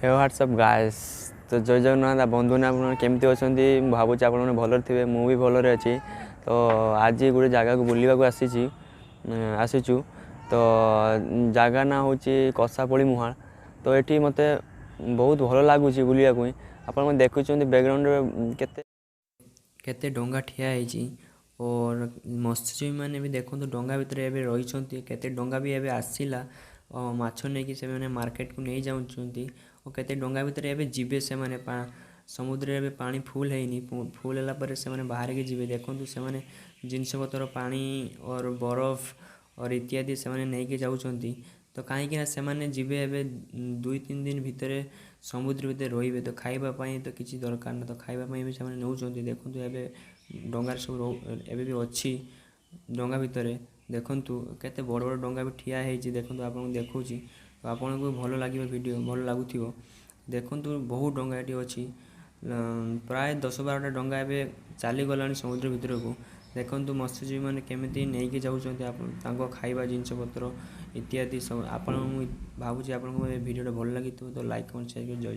हे WhatsApp guys. तो जय जगन्नाथ बंधु ने आप केमती अच्छा भावुँ आप भलर थे मुझे भलर अच्छी। तो आज गोटे जगह को बुलवाक आसीचु। तो जगह ना हूँ कसापड़ी मुहाल। तो ये मत बहुत भल लगुच बुलाक आप देखुं बैकग्राउंड केते डोंगा ठिया है। और मत्स्यजीवी मैंने भी देखो डोंगा भितर एवं रही केते डोंगा भी एवं आसला माछ नहीं से मार्केट को नहीं जाऊँच और केते डोंगा भितर एवं जीवे से माने समुद्र में पानी फुल है फुल है से बाहर के जी देखो से जिनपतर पानी और बरफ और इत्यादि से नहीं जाऊँच। तो कहीं से जीवे एवं 2-3 दिन भितर समुद्र भितर रे तो खावाई तो किसी दरकार ना। तो खावाई भी से नौ देखो डोंगार सब एवं भी अच्छी डोंगा भितर देखूँ केते बड़ बड़ डोंगा भी ठिया है देखो आपको देखा। तो आपन को भल लगे वीडियो भल लगुव देखूँ बहुत डोंगा ये अच्छी प्राय 10-12टा डोंगा एवं चलीगला समुद्र भितर को देखूँ मत्स्यजीवी मैंने केमी नहीं जाऊँ खाଇବା जिनपतर इत्यादि सब आप भावुँ आपको वीडियो भल लगी तो लाइक कमेंट शेयर कर।